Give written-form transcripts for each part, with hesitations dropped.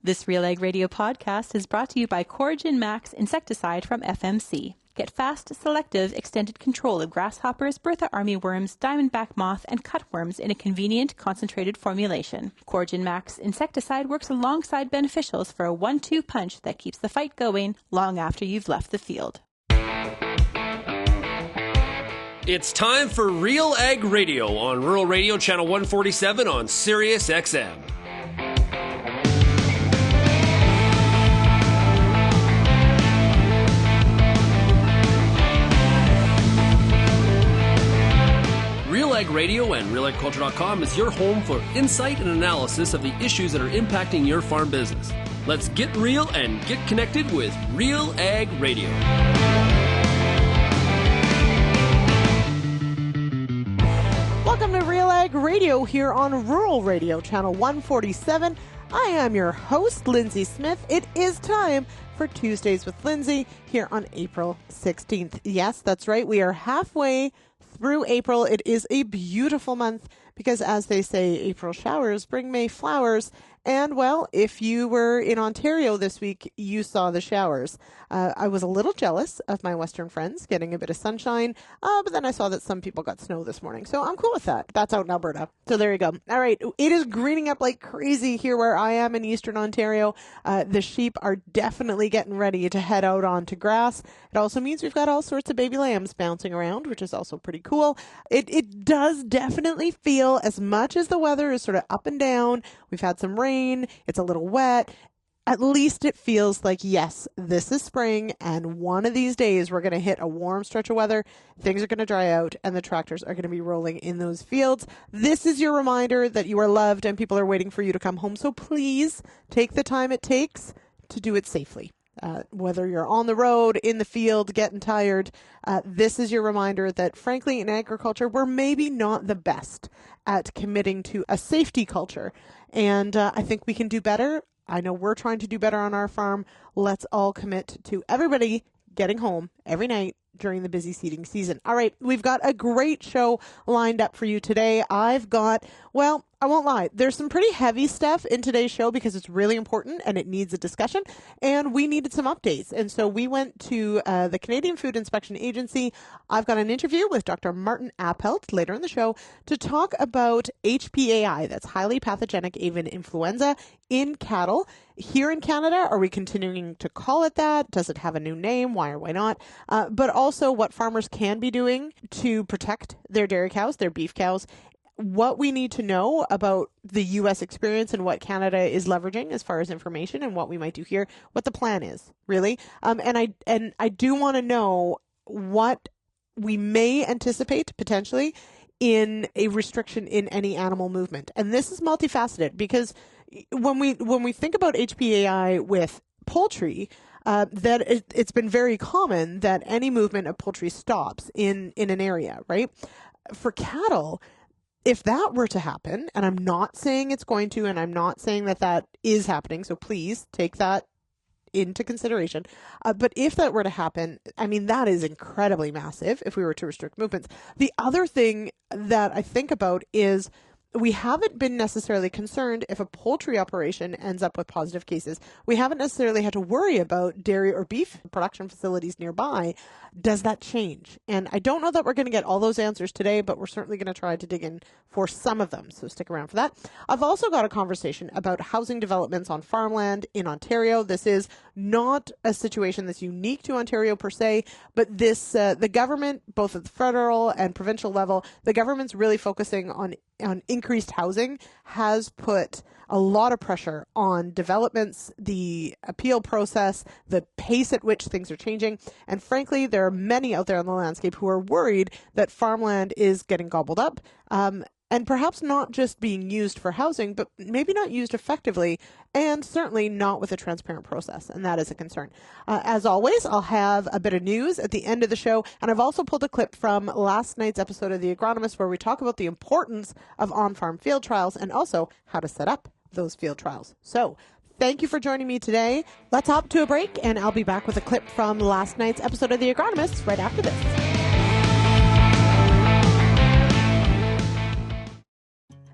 This RealAg Radio podcast is brought to you by Coragen Max insecticide from FMC. Get fast, selective, extended control of grasshoppers, Bertha armyworms, diamondback moth, and cutworms in a convenient, concentrated formulation. Coragen Max insecticide works alongside beneficials for a 1-2 punch that keeps the fight going long after you've left the field. It's time for RealAg Radio on Rural Radio Channel 147 on Sirius XM. RealAg Radio and RealAgriculture.com is your home for insight and analysis of the issues that are impacting your farm business. Let's get real and get connected with RealAg Radio. Welcome to RealAg Radio here on Rural Radio Channel 147. I am your host, Lyndsey Smith. It is time for Tuesdays with Lyndsey here on April 16th. Yes, that's right. We are halfway through April. It is a beautiful month because, as they say, April showers bring May flowers. And, well, if you were in Ontario this week, you saw the showers. I was a little jealous of my Western friends getting a bit of sunshine, but then I saw that some people got snow this morning, so I'm cool with that. That's out in Alberta. So there you go. All right, it is greening up like crazy here where I am in Eastern Ontario. The sheep are definitely getting ready to head out onto grass. It also means we've got all sorts of baby lambs bouncing around, which is also pretty cool. It does definitely feel, as much as the weather is sort of up and down, we've had some rain, it's a little wet, at least it feels like, yes, this is spring, and one of these days we're going to hit a warm stretch of weather, things are going to dry out, and the tractors are going to be rolling in those fields. This is your reminder that you are loved and people are waiting for you to come home, so please take the time it takes to do it safely. Whether you're on the road, in the field, getting tired, this is your reminder that, frankly, in agriculture, we're maybe not the best at committing to a safety culture. And I think we can do better. I know we're trying to do better on our farm. Let's all commit to everybody getting home every night during the busy seeding season. All right, we've got a great show lined up for you today. I've got, well, I won't lie, there's some pretty heavy stuff in today's show because it's really important and it needs a discussion, and we needed some updates. And so we went to the Canadian Food Inspection Agency. I've got an interview with Dr. Martin Appelt later in the show to talk about HPAI, that's highly pathogenic avian influenza, in cattle. Here in Canada, are we continuing to call it that? Does it have a new name? Why or why not? But also what farmers can be doing to protect their dairy cows, their beef cows, what we need to know about the U.S. experience and what Canada is leveraging as far as information and what we might do here, what the plan is, really. And I do want to know what we may anticipate potentially in a restriction in any animal movement. And this is multifaceted because when we think about HPAI with poultry, that it's been very common that any movement of poultry stops in an area, right? For cattle, if that were to happen, and I'm not saying it's going to, and I'm not saying that is happening, so please take that into consideration. But if that were to happen, I mean, that is incredibly massive if we were to restrict movements. The other thing that I think about is we haven't been necessarily concerned if a poultry operation ends up with positive cases. We haven't necessarily had to worry about dairy or beef production facilities nearby. Does that change? And I don't know that we're going to get all those answers today, but we're certainly going to try to dig in for some of them. So stick around for that. I've also got a conversation about housing developments on farmland in Ontario. This is not a situation that's unique to Ontario per se, but this the government, both at the federal and provincial level, the government's really focusing on increased housing, has put a lot of pressure on developments, the appeal process, the pace at which things are changing. And frankly, there are many out there on the landscape who are worried that farmland is getting gobbled up. And perhaps not just being used for housing, but maybe not used effectively, and certainly not with a transparent process. And that is a concern. As always, I'll have a bit of news at the end of the show. And I've also pulled a clip from last night's episode of The Agronomists where we talk about the importance of on-farm field trials and also how to set up those field trials. So thank you for joining me today. Let's hop to a break, and I'll be back with a clip from last night's episode of The Agronomists right after this.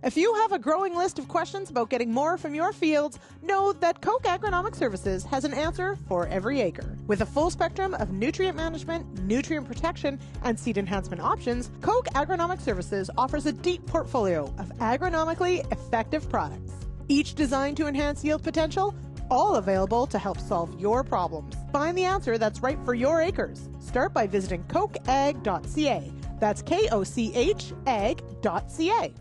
If you have a growing list of questions about getting more from your fields, know that Koch Agronomic Services has an answer for every acre. With a full spectrum of nutrient management, nutrient protection, and seed enhancement options, Koch Agronomic Services offers a deep portfolio of agronomically effective products. Each designed to enhance yield potential, all available to help solve your problems. Find the answer that's right for your acres. Start by visiting kochag.ca. That's Koch ag.ca.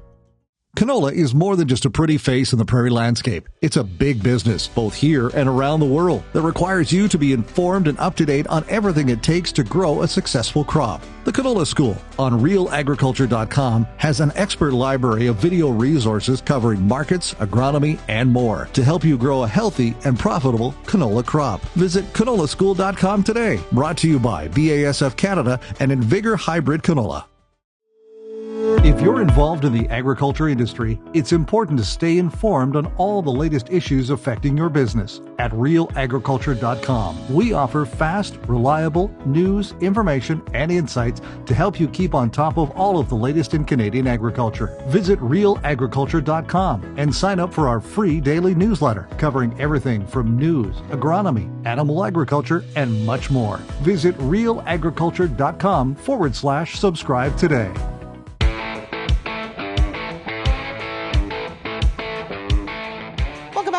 Canola is more than just a pretty face in the prairie landscape. It's a big business, both here and around the world, that requires you to be informed and up to date on everything it takes to grow a successful crop. The Canola School on RealAgriculture.com has an expert library of video resources covering markets, agronomy, and more to help you grow a healthy and profitable canola crop. Visit canolaschool.com today. Brought to you by BASF Canada and Invigor Hybrid Canola. If you're involved in the agriculture industry, it's important to stay informed on all the latest issues affecting your business. At RealAgriculture.com, we offer fast, reliable news, information, and insights to help you keep on top of all of the latest in Canadian agriculture. Visit RealAgriculture.com and sign up for our free daily newsletter covering everything from news, agronomy, animal agriculture, and much more. Visit RealAgriculture.com/subscribe today.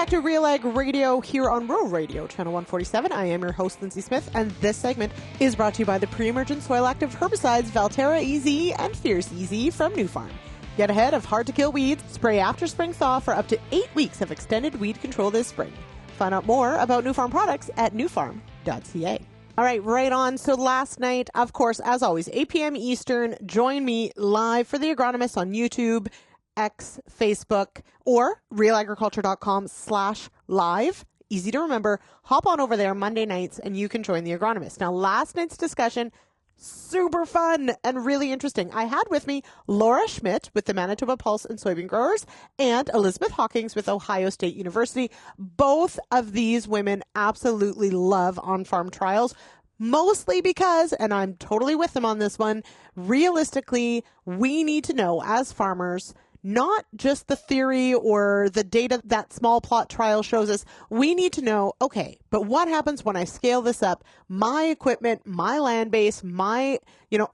To RealAg Radio here on Rural Radio, Channel 147. I am your host, Lyndsey Smith, and this segment is brought to you by the pre-emergent soil-active herbicides Valterra EZ and Fierce EZ from New Farm. Get ahead of hard-to-kill weeds. Spray after spring thaw for up to 8 weeks of extended weed control this spring. Find out more about New Farm products at newfarm.ca. All right on. So last night, of course, as always, 8 p.m. Eastern, join me live for the Agronomists on YouTube, X, Facebook, or realagriculture.com/live. Easy to remember. Hop on over there Monday nights and you can join the Agronomists. Now, last night's discussion, super fun and really interesting. I had with me Laura Schmidt with the Manitoba Pulse and Soybean Growers and Elizabeth Hawkins with Ohio State University. Both of these women absolutely love on-farm trials. Mostly because, and I'm totally with them on this one, realistically, we need to know as farmers, not just the theory or the data that small plot trial shows us. We need to know, okay, but what happens when I scale this up? My equipment, my land base,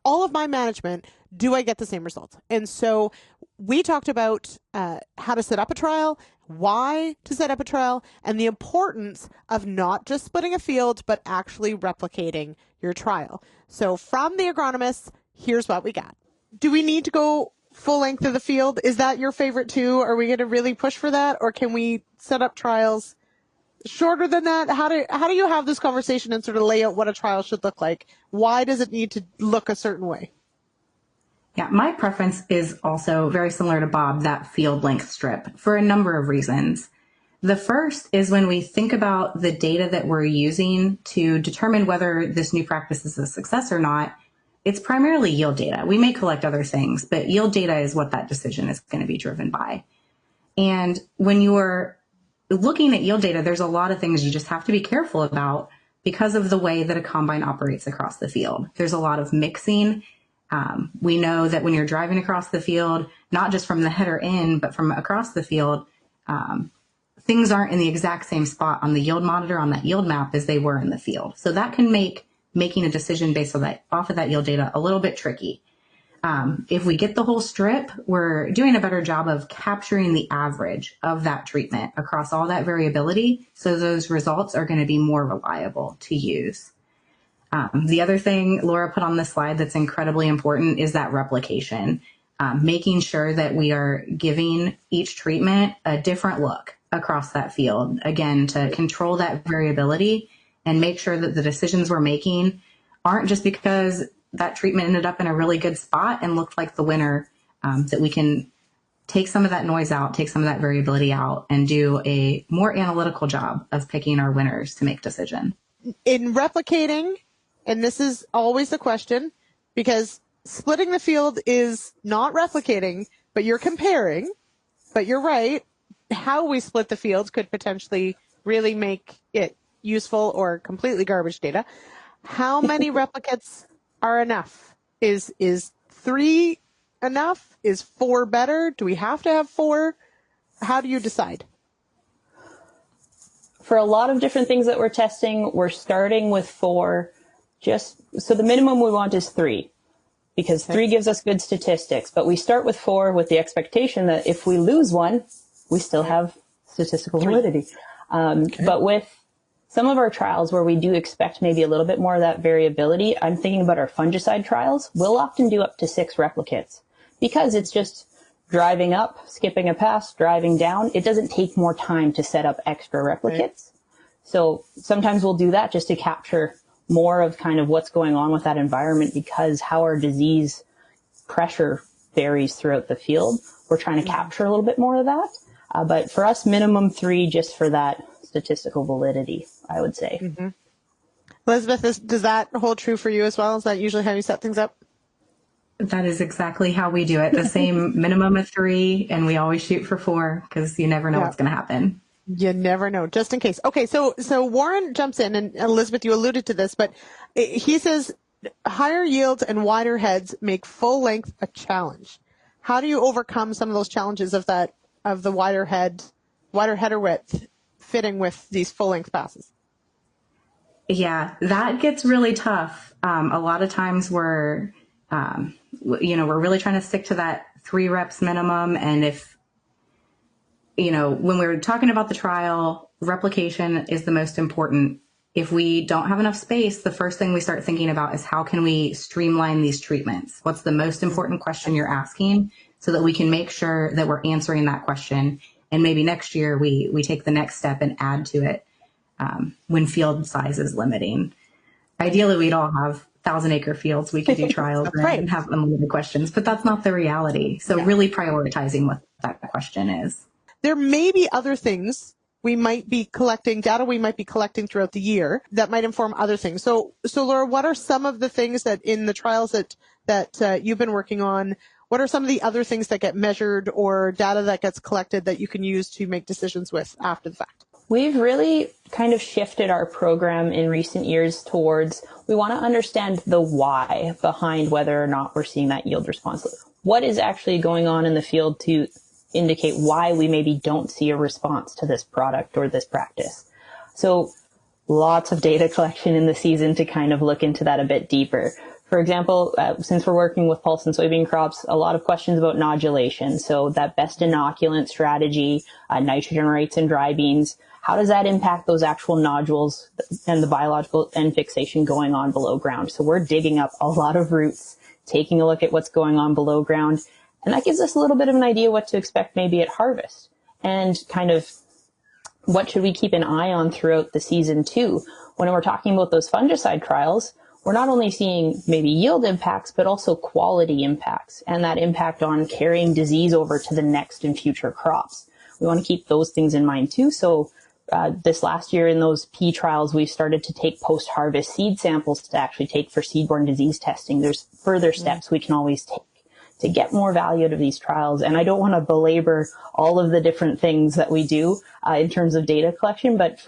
all of my management, do I get the same results? And so we talked about how to set up a trial, why to set up a trial, and the importance of not just splitting a field, but actually replicating your trial. So from the Agronomists, here's what we got. Do we need to go full length of the field? Is that your favorite too? Are we going to really push for that? Or can we set up trials shorter than that? How do you have this conversation and sort of lay out what a trial should look like? Why does it need to look a certain way? Yeah, my preference is also very similar to Bob, that field length strip, for a number of reasons. The first is when we think about the data that we're using to determine whether this new practice is a success or not, it's primarily yield data. We may collect other things, but yield data is what that decision is going to be driven by. And when you're looking at yield data, there's a lot of things you just have to be careful about because of the way that a combine operates across the field. There's a lot of mixing. We know that when you're driving across the field, not just from the header in, but from across the field, things aren't in the exact same spot on the yield monitor, on that yield map, as they were in the field. So that can make making a decision based on that, off of that yield data, a little bit tricky. If we get the whole strip, we're doing a better job of capturing the average of that treatment across all that variability. So those results are going to be more reliable to use. The other thing Laura put on this slide that's incredibly important is that replication, making sure that we are giving each treatment a different look across that field, again, to control that variability and make sure that the decisions we're making aren't just because that treatment ended up in a really good spot and looked like the winner, that we can take some of that noise out, take some of that variability out, and do a more analytical job of picking our winners to make decision. In replicating, and this is always the question, because splitting the field is not replicating, but you're comparing, but you're right, how we split the fields could potentially really make it useful or completely garbage data. How many replicates are enough? Is 3 enough? Is 4 better? Do we have to have 4? How do you decide? For a lot of different things that we're testing, we're starting with 4. So the minimum we want is 3, because 3 gives us good statistics. But we start with 4 with the expectation that if we lose one, we still have statistical validity. But with some of our trials where we do expect maybe a little bit more of that variability, I'm thinking about our fungicide trials. We'll often do up to 6 replicates because it's just driving up, skipping a pass, driving down. It doesn't take more time to set up extra replicates. Right. So sometimes we'll do that just to capture more of kind of what's going on with that environment, because how our disease pressure varies throughout the field. We're trying to capture a little bit more of that. But for us, minimum 3 just for that statistical validity, I would say. Mm-hmm. Elizabeth, does that hold true for you as well? Is that usually how you set things up? That is exactly how we do it. The same minimum of 3, and we always shoot for 4 because you never know what's going to happen. You never know, just in case. Okay, so Warren jumps in, and Elizabeth, you alluded to this, but he says higher yields and wider heads make full length a challenge. How do you overcome some of those challenges of the wider header width fitting with these full length passes? Yeah, that gets really tough. A lot of times we're really trying to stick to that 3 reps minimum. And if, when we're talking about the trial, replication is the most important. If we don't have enough space, the first thing we start thinking about is how can we streamline these treatments? What's the most important question you're asking so that we can make sure that we're answering that question. And maybe next year we take the next step and add to it when field size is limiting. Ideally, we'd all have 1,000-acre fields we could do trials and have unlimited questions, but that's not the reality. So really prioritizing what that question is. There may be other things we might be collecting, data we might be collecting throughout the year that might inform other things. So Laura, what are some of the things that in the trials that you've been working on, what are some of the other things that get measured or data that gets collected that you can use to make decisions with after the fact? We've really kind of shifted our program in recent years towards, we want to understand the why behind whether or not we're seeing that yield response. What is actually going on in the field to indicate why we maybe don't see a response to this product or this practice? So lots of data collection in the season to kind of look into that a bit deeper. For example, since we're working with pulse and soybean crops, a lot of questions about nodulation. So that best inoculant strategy, nitrogen rates in dry beans, how does that impact those actual nodules and the biological end fixation going on below ground? So we're digging up a lot of roots, taking a look at what's going on below ground. And that gives us a little bit of an idea what to expect maybe at harvest, and kind of what should we keep an eye on throughout the season too. When we're talking about those fungicide trials, we're not only seeing maybe yield impacts, but also quality impacts and that impact on carrying disease over to the next and future crops. We want to keep those things in mind too. So this last year in those pea trials, we've started to take post-harvest seed samples to actually take for seedborne disease testing. There's further steps we can always take to get more value out of these trials. And I don't want to belabor all of the different things that we do in terms of data collection, but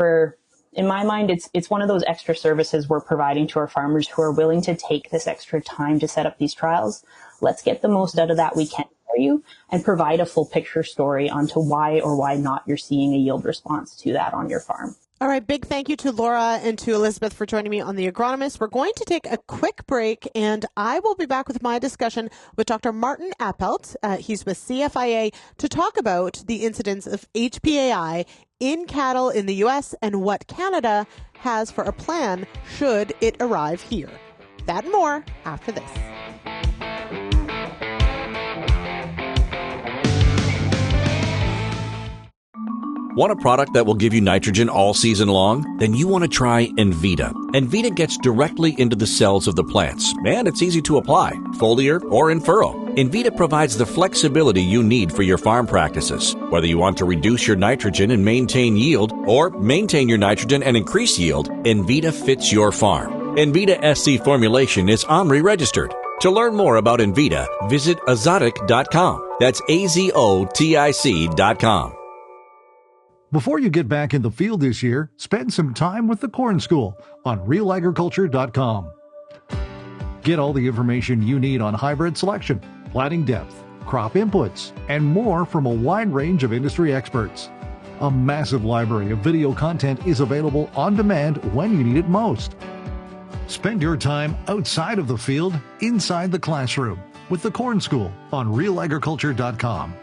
in my mind, it's one of those extra services we're providing to our farmers who are willing to take this extra time to set up these trials. Let's get the most out of that we can for you and provide a full picture story onto why or why not you're seeing a yield response to that on your farm. All right, big thank you to Laura and to Elizabeth for joining me on The Agronomist. We're going to take a quick break, and I will be back with my discussion with Dr. Martin Appelt. He's with CFIA to talk about the incidence of HPAI in cattle in the U.S. and what Canada has for a plan should it arrive here. That and more after this. Want a product that will give you nitrogen all season long? Then you want to try Envita. Envita gets directly into the cells of the plants, and it's easy to apply, foliar or in furrow. Envita provides the flexibility you need for your farm practices. Whether you want to reduce your nitrogen and maintain yield, or maintain your nitrogen and increase yield, Envita fits your farm. Envita SC formulation is OMRI registered. To learn more about Envita, visit azotic.com. That's AZOTIC.com. Before you get back in the field this year, spend some time with the Corn School on RealAgriculture.com. Get all the information you need on hybrid selection, planting depth, crop inputs, and more from a wide range of industry experts. A massive library of video content is available on demand when you need it most. Spend your time outside of the field, inside the classroom, with the Corn School on RealAgriculture.com.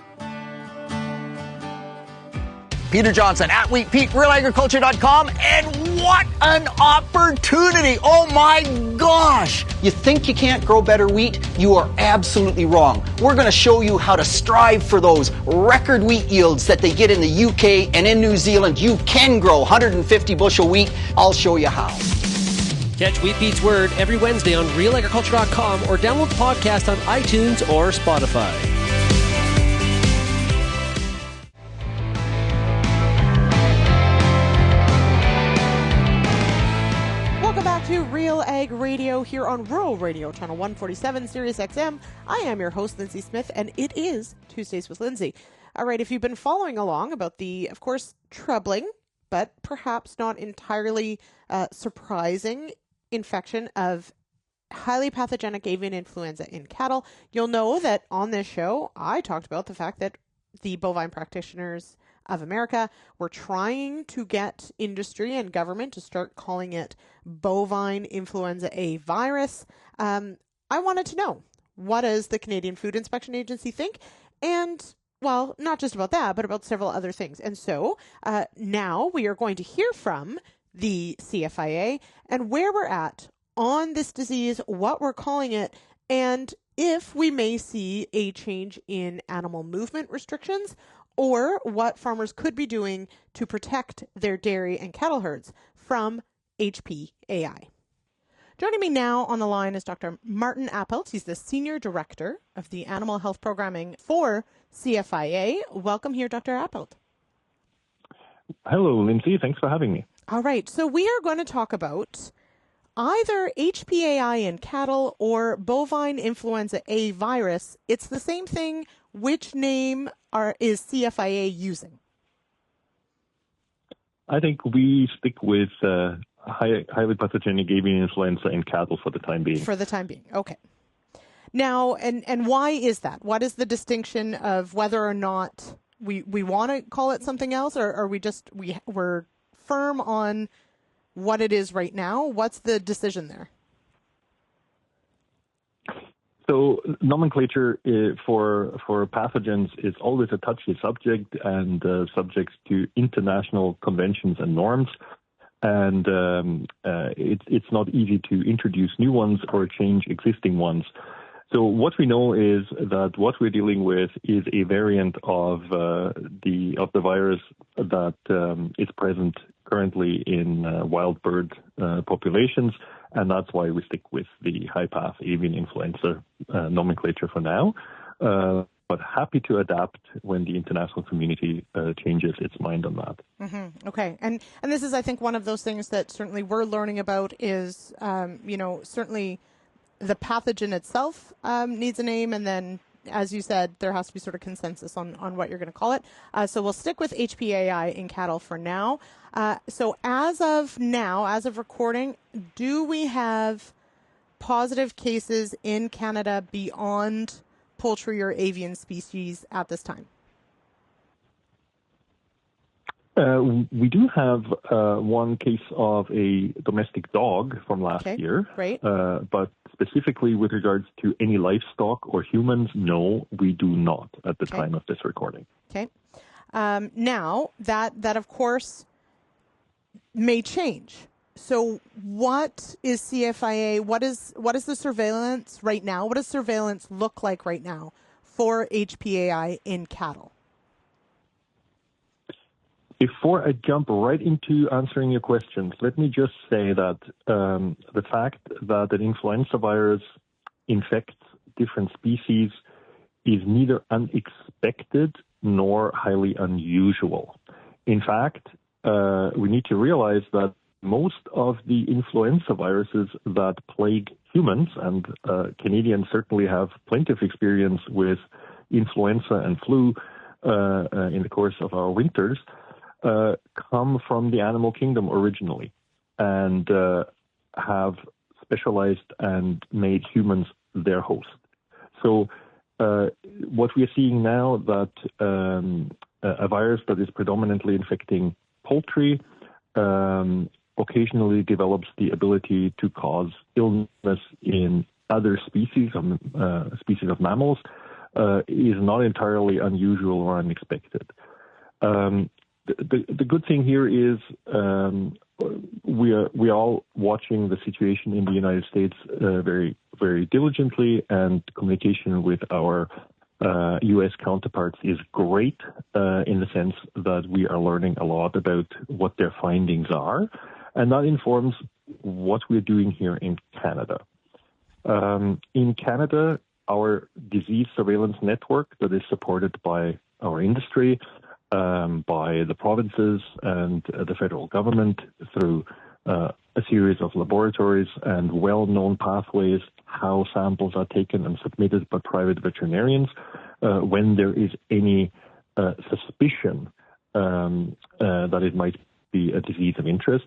Peter Johnson at WheatPete, RealAgriculture.com, and what an opportunity! Oh my gosh! You think you can't grow better wheat? You are absolutely wrong. We're going to show you how to strive for those record wheat yields that they get in the UK and in New Zealand. You can grow 150 bushel wheat. I'll show you how. Catch WheatPete's Word every Wednesday on RealAgriculture.com or download the podcast on iTunes or Spotify. To Real Ag Radio here on Rural Radio, Channel 147, Sirius XM. I am your host, Lyndsey Smith, and it is Tuesdays with Lyndsey. All right, if you've been following along about the, of course, troubling, but perhaps not entirely surprising infection of highly pathogenic avian influenza in cattle, you'll know that on this show, I talked about the fact that the bovine practitioners of America were trying to get industry and government to start calling it bovine influenza A virus. I wanted to know, what does the Canadian Food Inspection Agency think? And, well, not just about that, but about several other things. And so now we are going to hear from the CFIA and where we're at on this disease, what we're calling it, and if we may see a change in animal movement restrictions, or what farmers could be doing to protect their dairy and cattle herds from HPAI. Joining me now on the line is Dr. Martin Appelt. He's the Senior Director of the Animal Health Programming for CFIA. Welcome here, Dr. Appelt. Hello, Lyndsey. Thanks for having me. All right. So we are going to talk about either HPAI in cattle or bovine influenza A virus. It's the same thing. Which name is CFIA using? I think we stick with highly pathogenic avian influenza in cattle for the time being. For the time being, okay. Now, and why is that? What is the distinction of whether or not we want to call it something else, or are we're firm on what it is right now? What's the decision there? So nomenclature for pathogens is always a touchy subject and subject to international conventions and norms. And it's not easy to introduce new ones or change existing ones. So what we know is that what we're dealing with is a variant of the virus that is present currently in wild bird populations, and that's why we stick with the high path avian influenza nomenclature for now. But happy to adapt when the international community changes its mind on that. Mm-hmm. Okay, and this is, I think, one of those things that certainly we're learning about is, certainly the pathogen itself needs a name, and then, as you said, there has to be sort of consensus on what you're going to call it. So we'll stick with HPAI in cattle for now. So as of now, as of recording, do we have positive cases in Canada beyond poultry or avian species at this time? We do have one case of a domestic dog from last year. Great. But specifically with regards to any livestock or humans, no, we do not at the time of this recording. Okay. Now, that of course may change. So what is CFIA? What is the surveillance right now? What does surveillance look like right now for HPAI in cattle? Before I jump right into answering your questions, let me just say that the fact that an influenza virus infects different species is neither unexpected nor highly unusual. In fact, we need to realize that most of the influenza viruses that plague humans, and Canadians certainly have plenty of experience with influenza and flu in the course of our winters, come from the animal kingdom originally and have specialized and made humans their host. So what we are seeing now that a virus that is predominantly infecting poultry occasionally develops the ability to cause illness in other species of mammals is not entirely unusual or unexpected. The good thing here is we are all watching the situation in the United States very, very diligently, and communication with our U.S. counterparts is great in the sense that we are learning a lot about what their findings are, and that informs what we're doing here in Canada. In Canada, our disease surveillance network that is supported by our industry, by the provinces and the federal government through a series of laboratories and well-known pathways, how samples are taken and submitted by private veterinarians when there is any suspicion that it might be a disease of interest.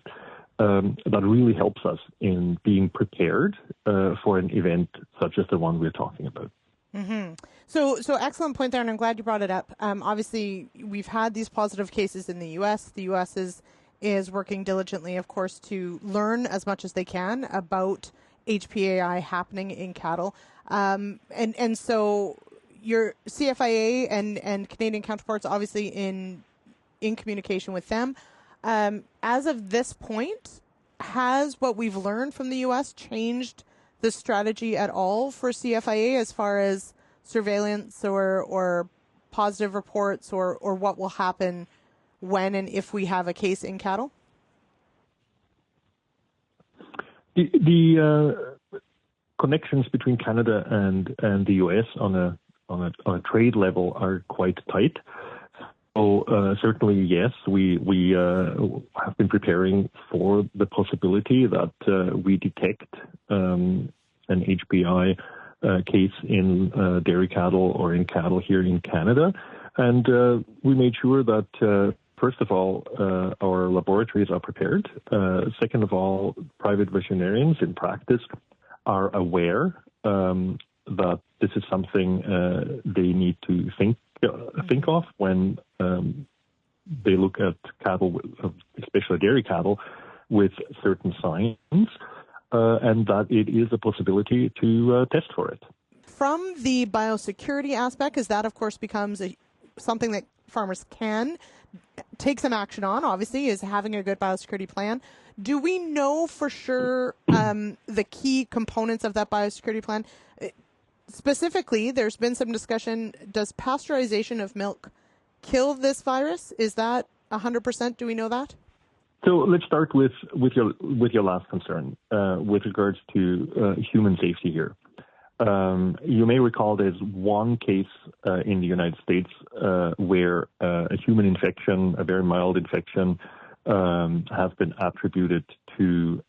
That really helps us in being prepared for an event such as the one we're talking about. Mm-hmm. So excellent point there, and I'm glad you brought it up. Obviously, we've had these positive cases in the U.S. The U.S. is working diligently, of course, to learn as much as they can about HPAI happening in cattle. And so your CFIA and Canadian counterparts, obviously in communication with them. As of this point, has what we've learned from the U.S. changed the strategy at all for CFIA as far as surveillance or positive reports or what will happen when and if we have a case in cattle? The connections between Canada and the U.S. on a trade level are quite tight. So certainly, yes, we have been preparing for the possibility that we detect an HPAI case in dairy cattle or in cattle here in Canada. And we made sure that, first of all, our laboratories are prepared. Second of all, private veterinarians in practice are aware that this is something they need to think of when they look at cattle, especially dairy cattle, with certain signs, and that it is a possibility to test for it. From the biosecurity aspect, because that, of course, becomes something that farmers can take some action on, obviously, is having a good biosecurity plan. Do we know for sure the key components of that biosecurity plan? Specifically, there's been some discussion, does pasteurization of milk kill this virus? Is that 100%? Do we know that? So let's start with your last concern with regards to human safety here. You may recall there's one case in the United States where a human infection, a very mild infection, has been attributed to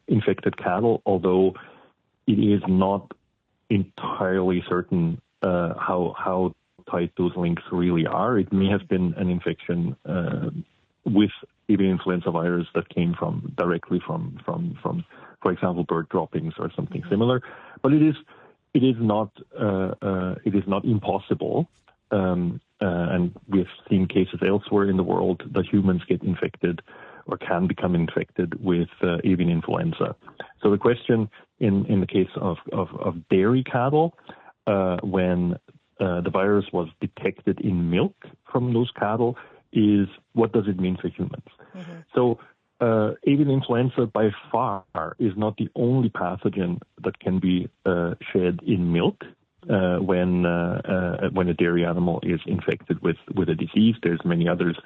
infected cattle, although it is not entirely certain how tight those links really are. It may have been an infection with avian influenza virus that came directly from, for example, bird droppings or something similar. But it is not impossible. And we've seen cases elsewhere in the world that humans get infected or can become infected with avian influenza. So the question in the case of dairy cattle, when the virus was detected in milk from those cattle, is what does it mean for humans? Mm-hmm. So avian influenza by far is not the only pathogen that can be shed in milk. When a dairy animal is infected with a disease. There's many others,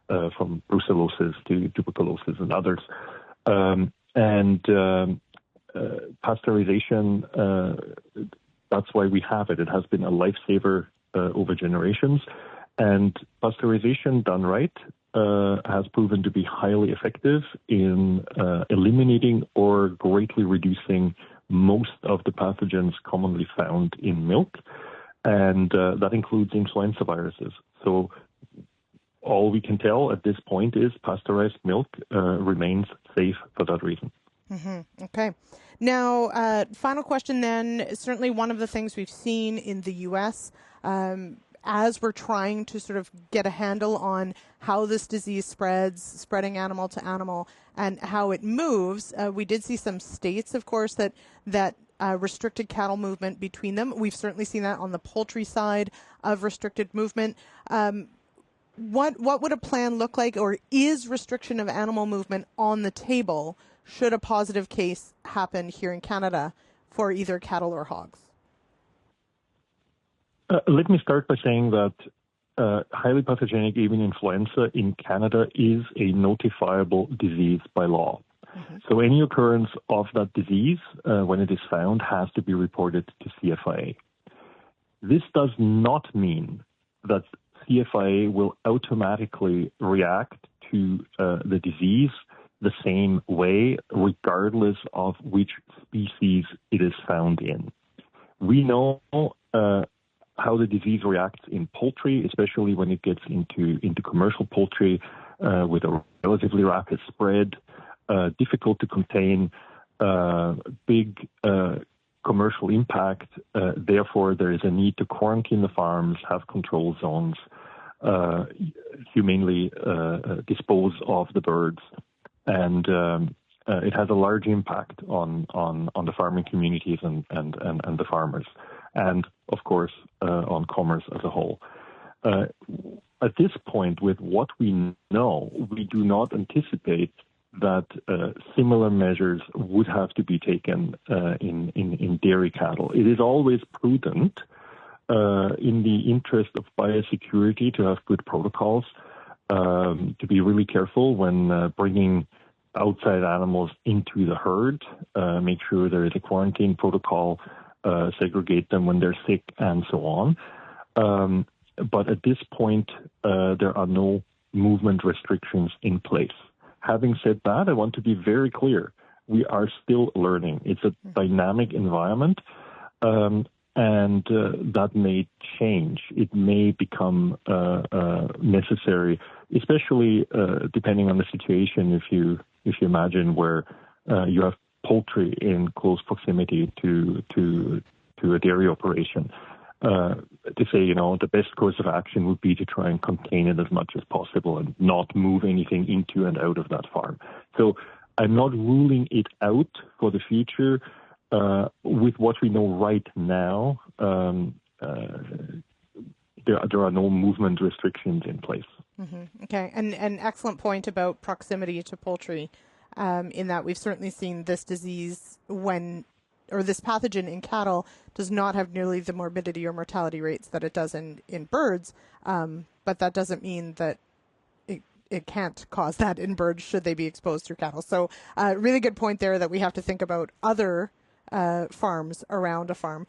from brucellosis to tuberculosis and others. Pasteurization, that's why we have it. It has been a lifesaver over generations. And pasteurization done right has proven to be highly effective in eliminating or greatly reducing most of the pathogens commonly found in milk, and that includes influenza viruses. So all we can tell at this point is pasteurized milk remains safe for that reason. Okay. Now, final question then. Certainly one of the things we've seen in the U.S., as we're trying to sort of get a handle on how this disease spreading animal to animal, and how it moves, we did see some states, of course, that restricted cattle movement between them. We've certainly seen that on the poultry side of restricted movement. What would a plan look like, or is restriction of animal movement on the table should a positive case happen here in Canada for either cattle or hogs? Let me start by saying that highly pathogenic avian influenza in Canada is a notifiable disease by law. So any occurrence of that disease, when it is found, has to be reported to CFIA. This does not mean that CFIA will automatically react to the disease the same way, regardless of which species it is found in. We know how the disease reacts in poultry, especially when it gets into commercial poultry with a relatively rapid spread, difficult to contain, big commercial impact. Therefore, there is a need to quarantine the farms, have control zones, humanely dispose of the birds, and it has a large impact on the farming communities and the farmers, and of course on commerce as a whole. At this point, with what we know, we do not anticipate that similar measures would have to be taken in dairy cattle. It is always prudent in the interest of biosecurity to have good protocols, to be really careful when bringing outside animals into the herd, make sure there is a quarantine protocol, segregate them when they're sick, and so on. But at this point, there are no movement restrictions in place. Having said that, I want to be very clear. We are still learning. It's a dynamic environment, and that may change. It may become necessary, especially depending on the situation. If you imagine where you have poultry in close proximity to a dairy operation, to say, the best course of action would be to try and contain it as much as possible and not move anything into and out of that farm. So I'm not ruling it out for the future. With what we know right now, there are no movement restrictions in place. Okay, and an excellent point about proximity to poultry, in that we've certainly seen this disease this pathogen in cattle does not have nearly the morbidity or mortality rates that it does in birds, but that doesn't mean that it can't cause that in birds should they be exposed through cattle. So really good point there that we have to think about other farms around a farm,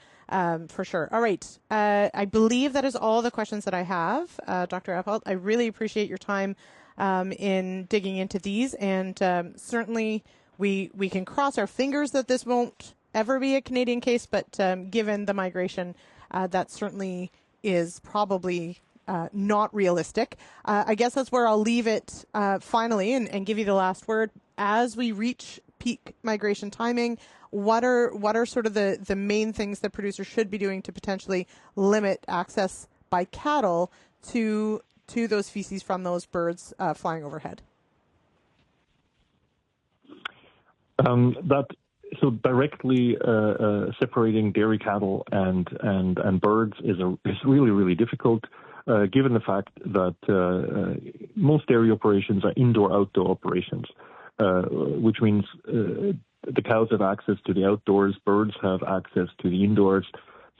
for sure. All right. I believe that is all the questions that I have. Dr. Appelt, I really appreciate your time in digging into these, and certainly we can cross our fingers that this won't ever be a Canadian case, but given the migration, that certainly is probably not realistic. I guess that's where I'll leave it finally and give you the last word. As we reach peak migration timing, what are sort of the main things that producers should be doing to potentially limit access by cattle to those feces from those birds flying overhead? So directly separating dairy cattle and birds is really, really difficult, given the fact that most dairy operations are indoor-outdoor operations, which means the cows have access to the outdoors, birds have access to the indoors.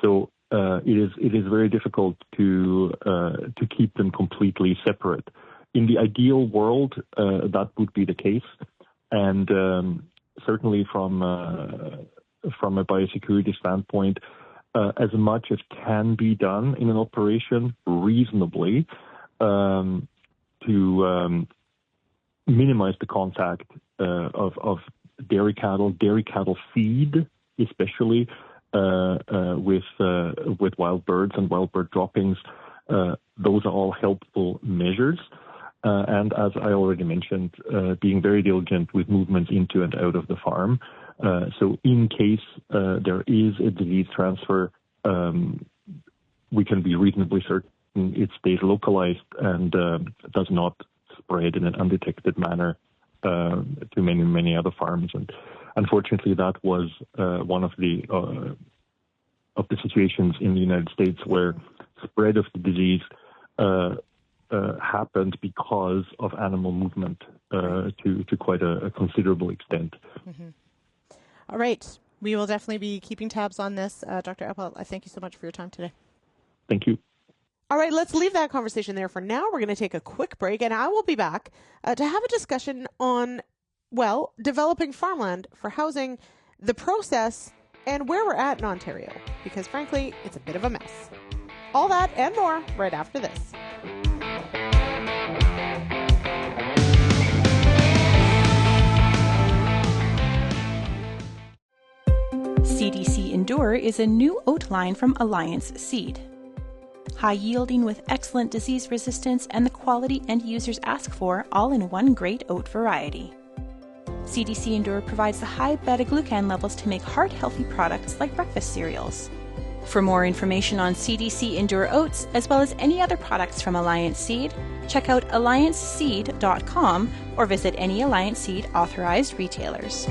So it is very difficult to keep them completely separate. In the ideal world, that would be the case, and certainly from a biosecurity standpoint, as much as can be done in an operation reasonably to minimize the contact of dairy cattle feed, especially with wild birds and wild bird droppings. Those are all helpful measures. and as I already mentioned, being very diligent with movements into and out of the farm. So in case there is a disease transfer, we can be reasonably certain it stays localized and does not spread in an undetected manner to many other farms. And unfortunately, that was one of the situations in the United States where spread of the disease happened because of animal movement to quite a considerable extent. Mm-hmm. All right. We will definitely be keeping tabs on this. Dr. Appelt, I thank you so much for your time today. Thank you. All right, let's leave that conversation there for now. We're going to take a quick break, and I will be back to have a discussion on, well, developing farmland for housing, the process, and where we're at in Ontario, because frankly, it's a bit of a mess. All that and more right after this. CDC Endure is a new oat line from Alliance Seed. High yielding with excellent disease resistance and the quality end users ask for, all in one great oat variety. CDC Endure provides the high beta-glucan levels to make heart-healthy products like breakfast cereals. For more information on CDC Endure oats, as well as any other products from Alliance Seed, check out allianceseed.com or visit any Alliance Seed authorized retailers.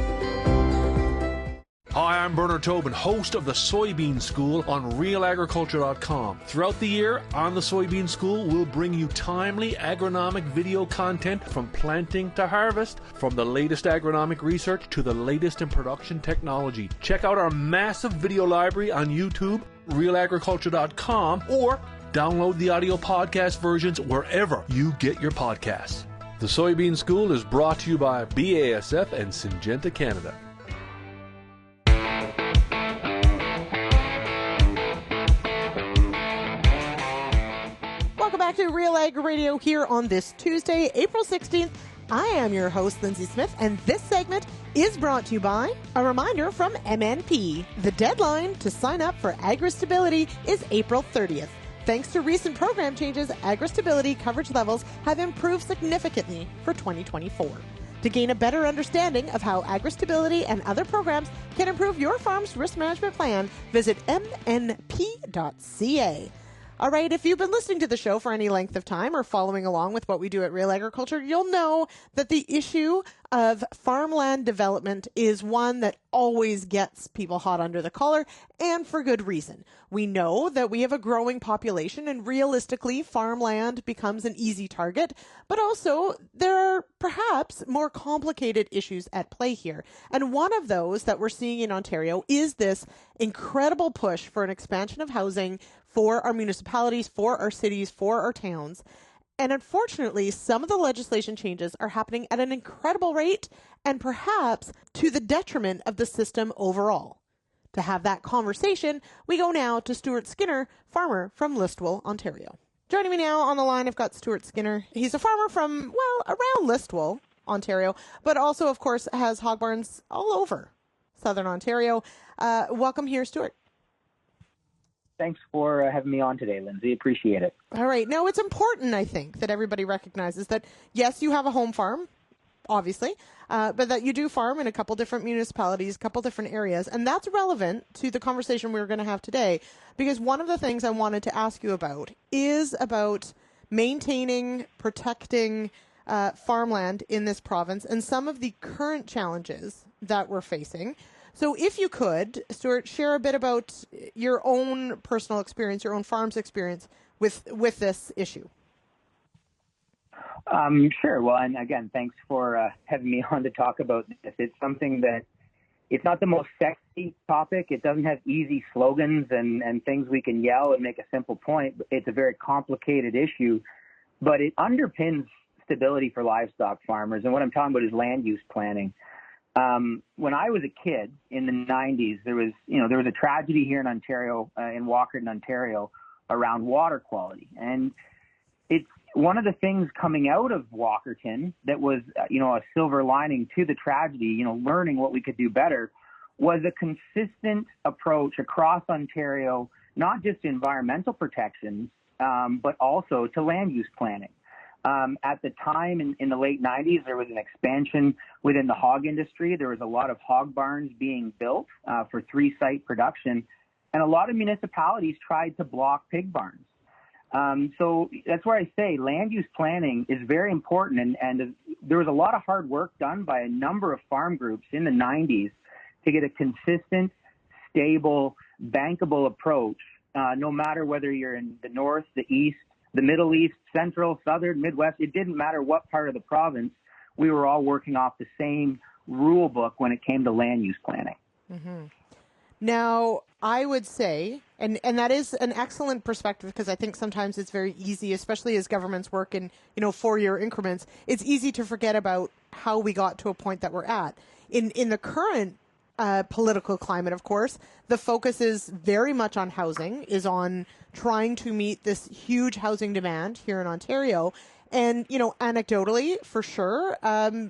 Hi, I'm Bernard Tobin, host of the Soybean School on RealAgriculture.com. Throughout the year, on the Soybean School, we'll bring you timely agronomic video content from planting to harvest, from the latest agronomic research to the latest in production technology. Check out our massive video library on YouTube, RealAgriculture.com, or download the audio podcast versions wherever you get your podcasts. The Soybean School is brought to you by BASF and Syngenta Canada. Back to RealAg Radio here on this Tuesday, April 16th. I am your host, Lyndsey Smith, and this segment is brought to you by a reminder from MNP. The deadline to sign up for AgriStability is April 30th. Thanks to recent program changes, AgriStability coverage levels have improved significantly for 2024. To gain a better understanding of how AgriStability and other programs can improve your farm's risk management plan, visit mnp.ca. All right, if you've been listening to the show for any length of time or following along with what we do at Real Agriculture, you'll know that the issue of farmland development is one that always gets people hot under the collar, and for good reason. We know that we have a growing population, and realistically, farmland becomes an easy target, but also there are perhaps more complicated issues at play here. And one of those that we're seeing in Ontario is this incredible push for an expansion of housing for our municipalities, for our cities, for our towns. And unfortunately, some of the legislation changes are happening at an incredible rate and perhaps to the detriment of the system overall. To have that conversation, we go now to Stewart Skinner, farmer from Listowel, Ontario. Joining me now on the line, I've got Stewart Skinner. He's a farmer from, well, around Listowel, Ontario, but also, of course, has hog barns all over Southern Ontario. Welcome here, Stewart. Thanks for having me on today, Lyndsey. Appreciate it. All right. Now, it's important, I think, that everybody recognizes that, yes, you have a home farm, obviously, but that you do farm in a couple different municipalities, a couple different areas. And that's relevant to the conversation we're going to have today, because one of the things I wanted to ask you about is about maintaining, protecting farmland in this province and some of the current challenges that we're facing. So if you could, Stewart, share a bit about your own personal experience, your own farm's experience with this issue. Sure. Well, and again, thanks for having me on to talk about this. It's something that it's not the most sexy topic. It doesn't have easy slogans and things we can yell and make a simple point. It's a very complicated issue, but it underpins stability for livestock farmers. And what I'm talking about is land use planning. When I was a kid in the 90s, there was a tragedy here in Ontario, in Walkerton, Ontario, around water quality. And it's one of the things coming out of Walkerton that was, a silver lining to the tragedy, learning what we could do better, was a consistent approach across Ontario, not just environmental protections, but also to land use planning. At the time, in the late 90s, there was an expansion within the hog industry. There was a lot of hog barns being built for 3-site production, and a lot of municipalities tried to block pig barns. So that's where I say land use planning is very important, and there was a lot of hard work done by a number of farm groups in the 90s to get a consistent, stable, bankable approach, no matter whether you're in the north, the east, the Middle East, Central, Southern, Midwest. It didn't matter what part of the province. We were all working off the same rule book when it came to land use planning. Mm-hmm. Now, I would say, and that is an excellent perspective, because I think sometimes it's very easy, especially as governments work in 4-year increments, it's easy to forget about how we got to a point that we're at. In the current political climate, of course, the focus is very much on housing, is on trying to meet this huge housing demand here in Ontario. And, anecdotally, for sure,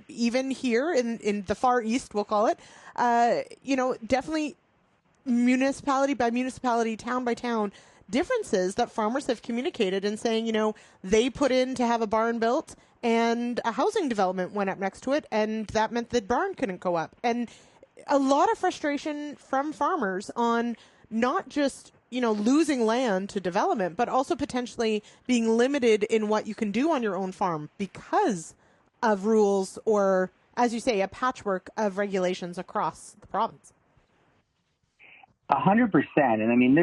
even here in the Far East, we'll call it, definitely municipality by municipality, town by town, differences that farmers have communicated and saying, they put in to have a barn built and a housing development went up next to it, and that meant the barn couldn't go up. And a lot of frustration from farmers on not just, losing land to development, but also potentially being limited in what you can do on your own farm because of rules or, as you say, a patchwork of regulations across the province. 100%. And I mean,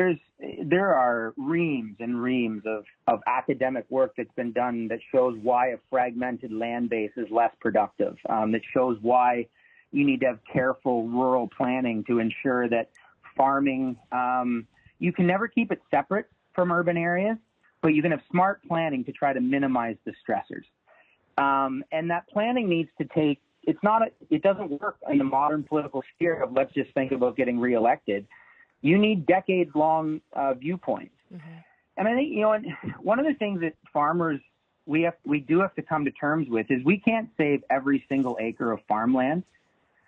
there are reams and reams of academic work that's been done that shows why a fragmented land base is less productive, that shows why you need to have careful rural planning to ensure that farming, you can never keep it separate from urban areas, but you can have smart planning to try to minimize the stressors. And that planning needs to take, it doesn't work in the modern political sphere of let's just think about getting reelected. You need decades-long viewpoints. Mm-hmm. And I think, one of the things that farmers, we do have to come to terms with is we can't save every single acre of farmland,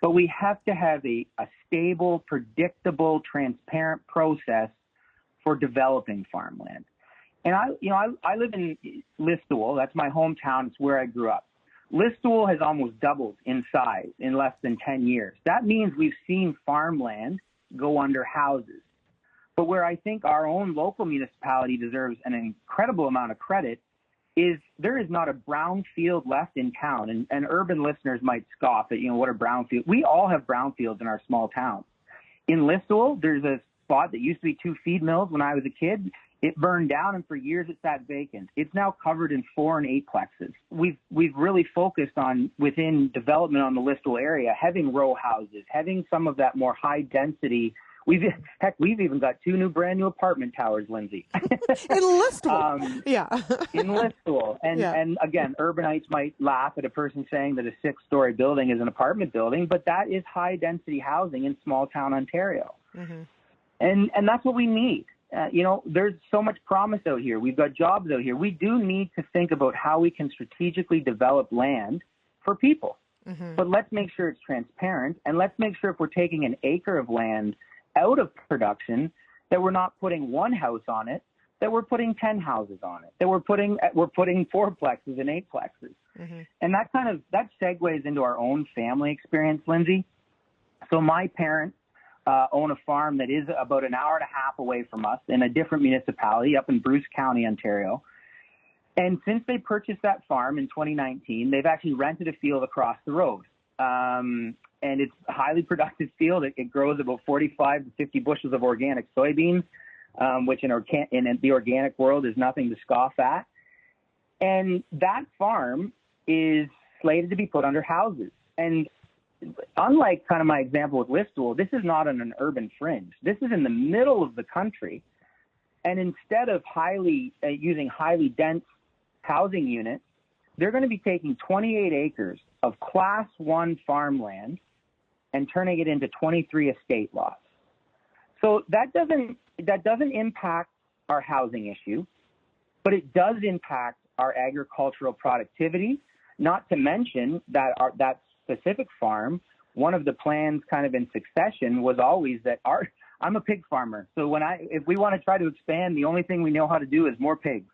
but we have to have a stable, predictable, transparent process for developing farmland. And I live in Listowel. That's my hometown. It's where I grew up. Listowel has almost doubled in size in less than 10 years. That means we've seen farmland go under houses. But where I think our own local municipality deserves an incredible amount of credit is there is not a brownfield left in town. And urban listeners might scoff at, what are brownfields? We all have brownfields in our small towns. In Listowel, there's a spot that used to be 2 feed mills when I was a kid. It burned down, and for years it sat vacant. It's now covered in 4 and 8 plexes. We've really focused on, within development on the Listowel area, having row houses, having some of that more high density. We've even got 2 new brand new apartment towers, Lyndsey. In Listowel. Yeah. In Listowel. And again, urbanites might laugh at a person saying that a 6-story building is an apartment building, but that is high density housing in small town Ontario. Mm-hmm. And that's what we need. There's so much promise out here. We've got jobs out here. We do need to think about how we can strategically develop land for people. Mm-hmm. But let's make sure it's transparent, and let's make sure if we're taking an acre of land out of production, that we're not putting 1 house on it, that we're putting 10 houses on it, that we're putting 4 plexes and 8 plexes. Mm-hmm. And that segues into our own family experience, Lyndsey. So my parents own a farm that is about an hour and a half away from us in a different municipality up in Bruce County, Ontario. And since they purchased that farm in 2019, they've actually rented a field across the road. And it's a highly productive field. It grows about 45 to 50 bushels of organic soybeans, which in the organic world is nothing to scoff at. And that farm is slated to be put under houses. And unlike kind of my example with Listowel, this is not on an urban fringe. This is in the middle of the country. And instead of using highly dense housing units, they're going to be taking 28 acres of Class 1 farmland and turning it into 23 estate lots. So that doesn't impact our housing issue, but it does impact our agricultural productivity, not to mention that that specific farm, one of the plans kind of in succession was always that I'm a pig farmer. So if we want to try to expand, the only thing we know how to do is more pigs.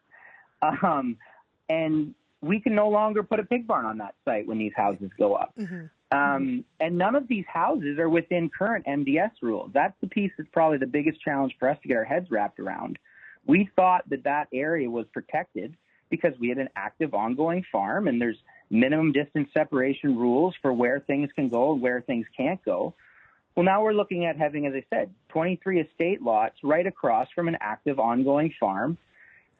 And we can no longer put a pig barn on that site when these houses go up. And none of these houses are within current MDS rules. That's the piece that's probably the biggest challenge for us to get our heads wrapped around. We thought that area was protected because we had an active ongoing farm, and there's minimum distance separation rules for where things can go and where things can't go. Well, now we're looking at having, as I said, 23 estate lots right across from an active ongoing farm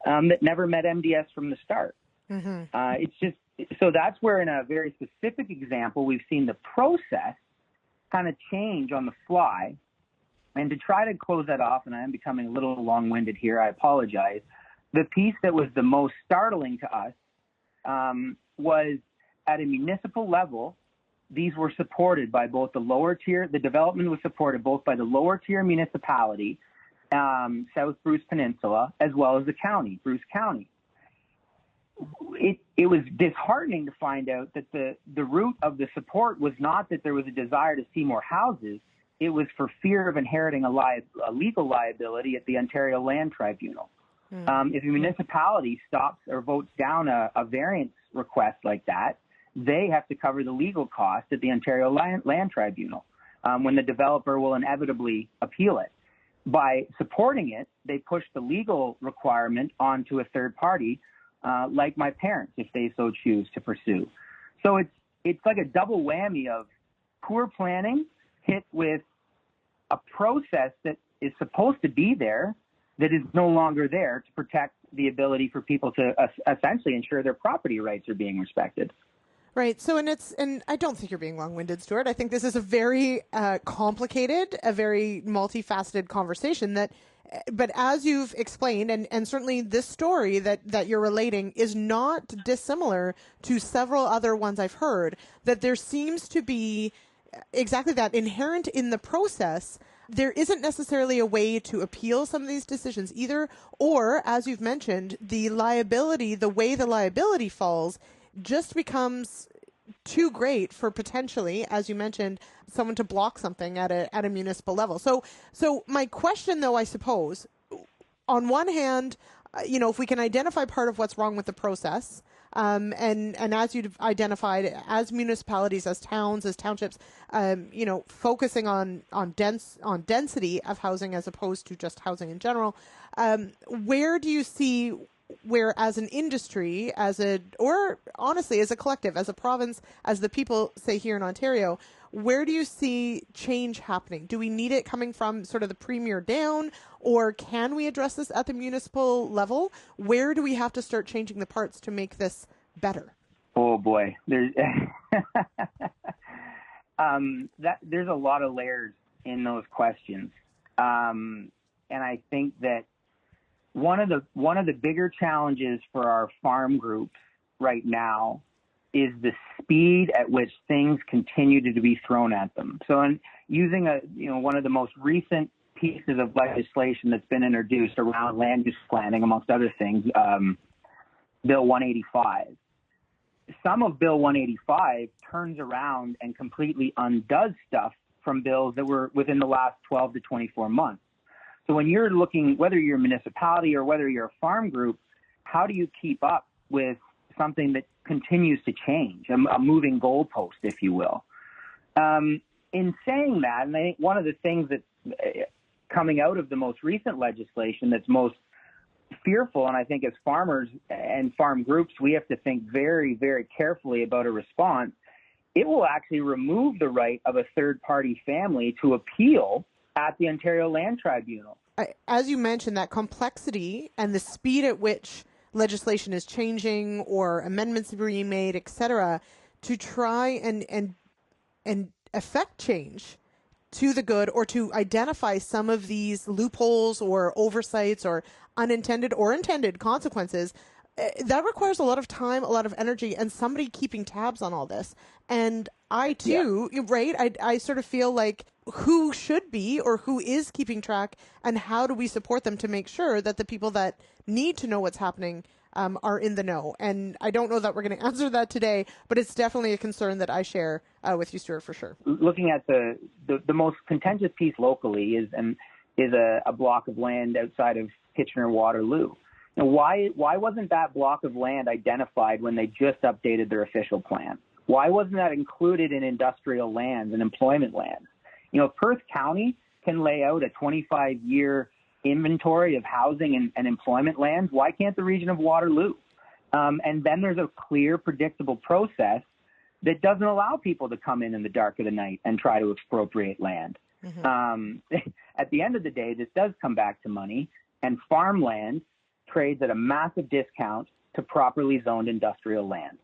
that never met MDS from the start. It's just, so that's where in a very specific example, we've seen the process kind of change on the fly. And to try to close that off, and I am becoming a little long-winded here, I apologize. The piece that was the most startling to us was at a municipal level, these were supported by both the lower tier, the development was supported both by the lower tier municipality, South Bruce Peninsula, as well as the county, Bruce County. It was disheartening to find out that the root of the support was not that there was a desire to see more houses. It was for fear of inheriting a legal liability at the Ontario Land Tribunal. If a municipality stops or votes down a variance request like that, they have to cover the legal cost at the Ontario Land Tribunal when the developer will inevitably appeal it. By supporting it, they push the legal requirement onto a third party, like my parents, if they so choose to pursue. So it's like a double whammy of poor planning hit with a process that is supposed to be there that is no longer there to protect the ability for people to essentially ensure their property rights are being respected. Right. So, and I don't think you're being long-winded, Stewart. I think this is a very complicated, a very multifaceted conversation but as you've explained, and certainly this story that you're relating is not dissimilar to several other ones I've heard, that there seems to be exactly that inherent in the process. There isn't necessarily a way to appeal some of these decisions either, or as you've mentioned, the way the liability falls just becomes too great for potentially, as you mentioned, someone to block something at a municipal level. So my question, though, I suppose, on one hand, if we can identify part of what's wrong with the process, and as you've identified, as municipalities, as towns, as townships, focusing on density of housing as opposed to just housing in general, where do you see where, as an industry, or honestly, as a collective, as a province, as the people say here in Ontario, where do you see change happening? Do we need it coming from sort of the premier down, or can we address this at the municipal level? Where do we have to start changing the parts to make this better? Oh boy, there's there's a lot of layers in those questions, and I think that one of the bigger challenges for our farm groups right now is the speed at which things continue to be thrown at them. So, in using one of the most recent pieces of legislation that's been introduced around land use planning, amongst other things, Bill 185. Some of Bill 185 turns around and completely undoes stuff from bills that were within the last 12 to 24 months. So when you're looking, whether you're a municipality or whether you're a farm group, how do you keep up with something that continues to change, a moving goalpost, if you will? In saying that, and I think one of the things that's coming out of the most recent legislation that's most fearful, and I think as farmers and farm groups, we have to think very, very carefully about a response, it will actually remove the right of a third-party family to appeal at the Ontario Land Tribunal. As you mentioned, that complexity and the speed at which legislation is changing or amendments are being made, etc., to try and affect change to the good, or to identify some of these loopholes or oversights or unintended or intended consequences, that requires a lot of time, a lot of energy, and somebody keeping tabs on all this. And I too, right, I sort of feel like who should be or who is keeping track, and how do we support them to make sure that the people that need to know what's happening are in the know. And I don't know that we're going to answer that today, but it's definitely a concern that I share with you, Stewart, for sure. Looking at the most contentious piece locally is a block of land outside of Kitchener-Waterloo. Now, why wasn't that block of land identified when they just updated their official plan? Why wasn't that included in industrial lands and employment lands? Perth County can lay out a 25-year inventory of housing and employment lands. Why can't the region of Waterloo? And then there's a clear, predictable process that doesn't allow people to come in the dark of the night and try to expropriate land. Mm-hmm. At the end of the day, this does come back to money, and farmland trades at a massive discount to properly zoned industrial land.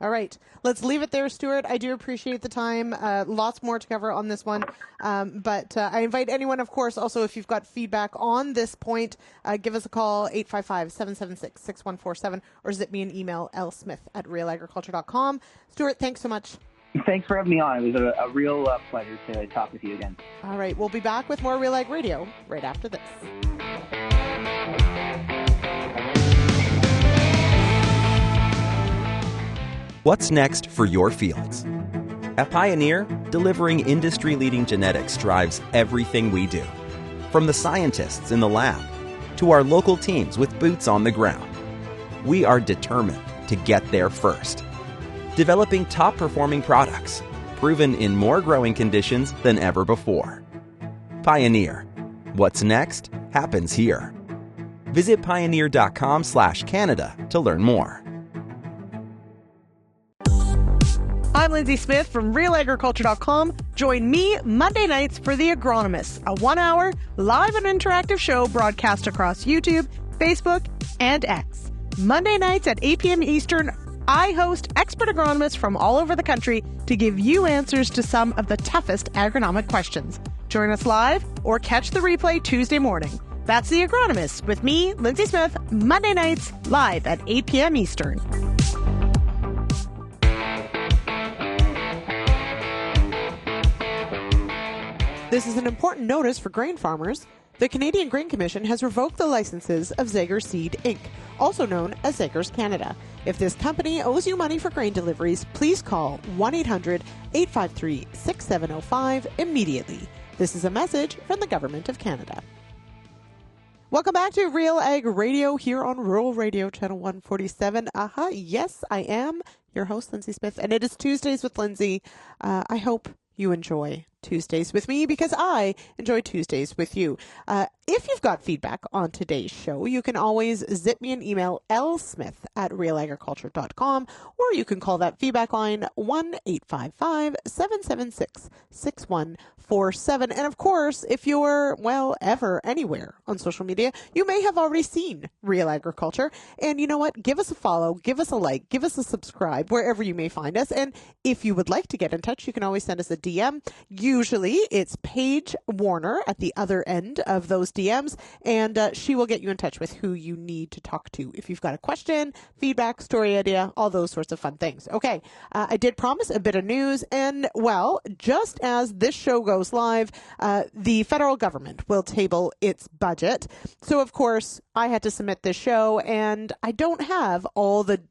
All right. Let's leave it there, Stewart. I do appreciate the time. Lots more to cover on this one. But I invite anyone, of course, also, if you've got feedback on this point, give us a call, 855-776-6147, or zip me an email, lsmith@realagriculture.com. Stewart, thanks so much. Thanks for having me on. It was a real pleasure to talk with you again. All right. We'll be back with more RealAg Radio right after this. What's next for your fields? At Pioneer, delivering industry-leading genetics drives everything we do. From the scientists in the lab to our local teams with boots on the ground, we are determined to get there first. Developing top-performing products, proven in more growing conditions than ever before. Pioneer. What's next happens here. Visit pioneer.com/Canada to learn more. I'm Lyndsey Smith from RealAgriculture.com. Join me Monday nights for The Agronomists, a 1-hour live and interactive show broadcast across YouTube, Facebook, and X. Monday nights at 8 p.m. Eastern, I host expert agronomists from all over the country to give you answers to some of the toughest agronomic questions. Join us live or catch the replay Tuesday morning. That's The Agronomists with me, Lyndsey Smith, Monday nights live at 8 p.m. Eastern. This is an important notice for grain farmers. The Canadian Grain Commission has revoked the licenses of Zager Seed Inc., also known as Zager's Canada. If this company owes you money for grain deliveries, please call 1-800-853-6705 immediately. This is a message from the Government of Canada. Welcome back to RealAg Radio here on Rural Radio Channel 147. Yes, I am your host, Lyndsey Smith, and it is Tuesdays with Lyndsey. I hope you enjoy Tuesdays with me because I enjoy Tuesdays with you. If you've got feedback on today's show, you can always zip me an email, lsmith@realagriculture.com, or you can call that feedback line 1-855-776-6147. And of course, if you're, ever, anywhere on social media, you may have already seen Real Agriculture. And you know what? Give us a follow, give us a like, give us a subscribe, wherever you may find us. And if you would like to get in touch, you can always send us a DM. Usually it's Paige Warner at the other end of those DMs, and she will get you in touch with who you need to talk to if you've got a question, feedback, story idea, all those sorts of fun things. Okay, I did promise a bit of news, and just as this show goes live, the federal government will table its budget. So of course I had to submit this show, and I don't have all the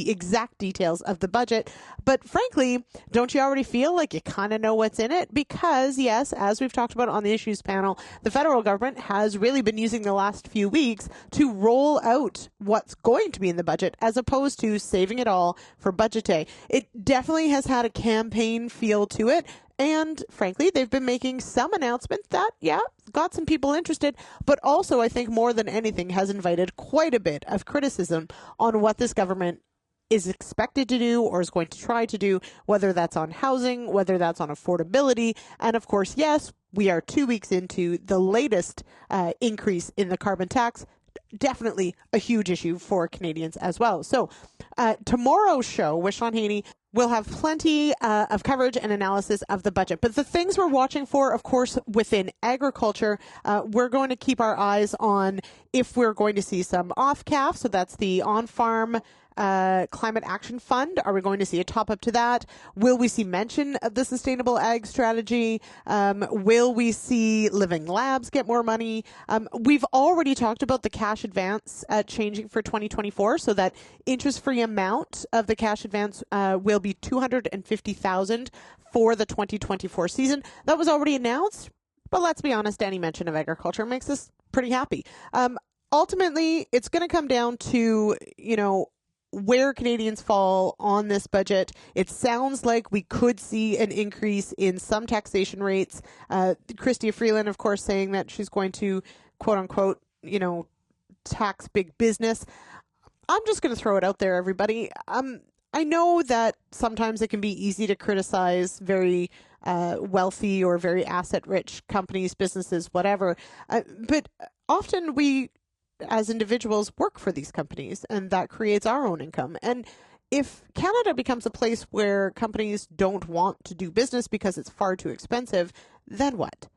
exact details of the budget, but frankly, don't you already feel like you kind of know what's in it? Because yes, as we've talked about on the issues panel, the federal government has really been using the last few weeks to roll out what's going to be in the budget as opposed to saving it all for budget day. It definitely has had a campaign feel to it. And frankly, they've been making some announcements that, got some people interested, but also I think more than anything has invited quite a bit of criticism on what this government is expected to do or is going to try to do, whether that's on housing, whether that's on affordability. And of course, yes, we are 2 weeks into the latest increase in the carbon tax. Definitely a huge issue for Canadians as well. So tomorrow's show with Sean Haney will have plenty of coverage and analysis of the budget. But the things we're watching for, of course, within agriculture, we're going to keep our eyes on if we're going to see some off-CAF. So that's the on-farm Climate Action Fund. Are we going to see a top up to that? Will we see mention of the Sustainable Ag Strategy? Will we see Living Labs get more money? We've already talked about the cash advance changing for 2024, so that interest-free amount of the cash advance will be $250,000 for the 2024 season. That was already announced, but let's be honest, any mention of agriculture makes us pretty happy. ultimately, it's going to come down to, where Canadians fall on this budget. It sounds like we could see an increase in some taxation rates. Chrystia Freeland, of course, saying that she's going to, quote unquote, tax big business. I'm just going to throw it out there, everybody. I know that sometimes it can be easy to criticize very wealthy or very asset-rich companies, businesses, whatever. But often we, as individuals, work for these companies, and that creates our own income. And if Canada becomes a place where companies don't want to do business because it's far too expensive, then what?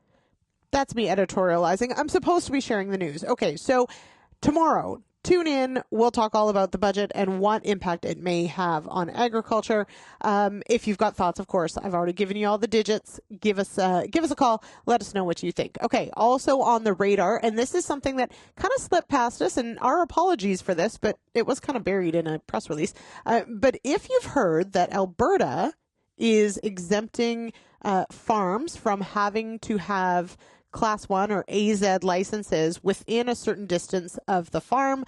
That's me editorializing. I'm supposed to be sharing the news. Okay, so tomorrow, tune in. We'll talk all about the budget and what impact it may have on agriculture. If you've got thoughts, of course, I've already given you all the digits. Give us a call. Let us know what you think. Okay, also on the radar, and this is something that kind of slipped past us, and our apologies for this, but it was kind of buried in a press release. But if you've heard that Alberta is exempting farms from having to have Class 1 or AZ licenses within a certain distance of the farm.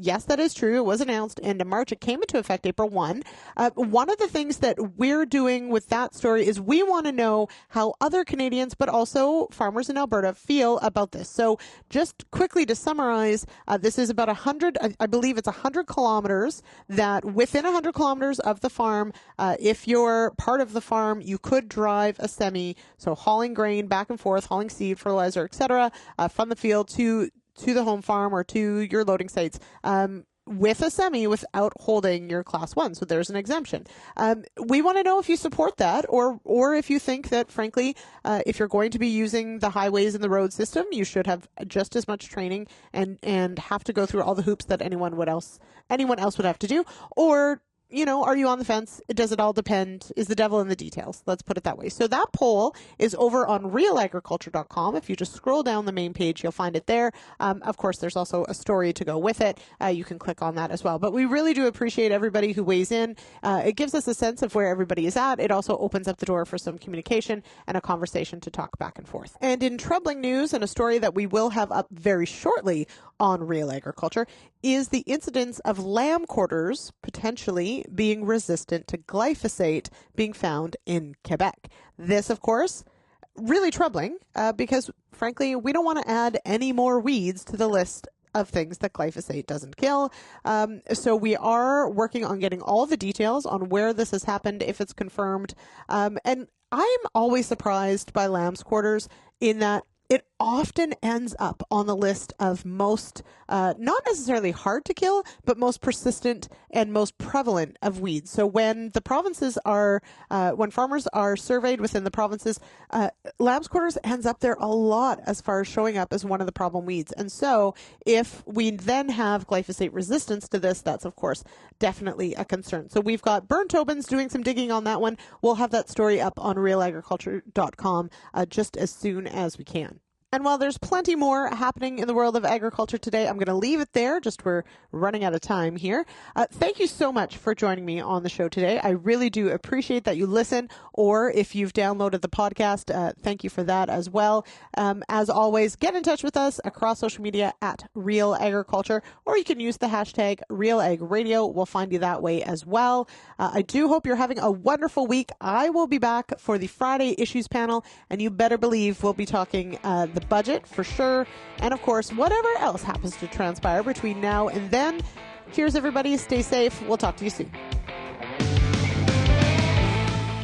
Yes, that is true. It was announced end of March. It came into effect April 1. One of the things that we're doing with that story is we want to know how other Canadians, but also farmers in Alberta, feel about this. So just quickly to summarize, this is about 100, I believe it's 100 kilometers, that within 100 kilometers of the farm, if you're part of the farm, you could drive a semi, so hauling grain back and forth, hauling seed, fertilizer, etc., from the field to the home farm or to your loading sites with a semi without holding your Class 1. So there's an exemption. We want to know if you support that or if you think that, frankly, if you're going to be using the highways and the road system, you should have just as much training and have to go through all the hoops that anyone else would have to do. Or are you on the fence? Does it all depend? Is the devil in the details? Let's put it that way. So that poll is over on RealAgriculture.com. If you just scroll down the main page, you'll find it there. Of course, there's also a story to go with it. You can click on that as well. But we really do appreciate everybody who weighs in. It gives us a sense of where everybody is at. It also opens up the door for some communication and a conversation to talk back and forth. And in troubling news, and a story that we will have up very shortly on Real Agriculture, is the incidence of lamb quarters potentially being resistant to glyphosate being found in Quebec. This, of course, really troubling because, frankly, we don't want to add any more weeds to the list of things that glyphosate doesn't kill. So we are working on getting all the details on where this has happened, if it's confirmed. And I'm always surprised by lamb's quarters in that it often ends up on the list of most, not necessarily hard to kill, but most persistent and most prevalent of weeds. So when the provinces are, when farmers are surveyed within the provinces, lamb's quarters ends up there a lot as far as showing up as one of the problem weeds. And so if we then have glyphosate resistance to this, that's of course definitely a concern. So we've got Bernd Tobin's doing some digging on that one. We'll have that story up on RealAgriculture.com just as soon as we can. And while there's plenty more happening in the world of agriculture today, I'm going to leave it there. Just we're running out of time here. Thank you so much for joining me on the show today. I really do appreciate that you listen, or if you've downloaded the podcast, thank you for that as well. As always, get in touch with us across social media at Real Agriculture, or you can use the hashtag RealAg Radio. We'll find you that way as well. I do hope you're having a wonderful week. I will be back for the Friday Issues panel, and you better believe we'll be talking the budget for sure, and of course whatever else happens to transpire between now and then. Cheers everybody, stay safe, we'll talk to you soon.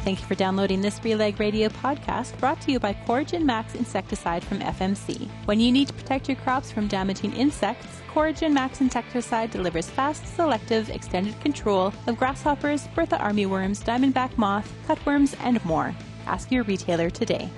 Thank you for downloading this RealAg Radio podcast, brought to you by Coragen Max insecticide from FMC. When you need to protect your crops from damaging insects, Coragen Max insecticide delivers fast, selective, extended control of grasshoppers, Bertha armyworms, diamondback moth, cutworms, and more. Ask your retailer today.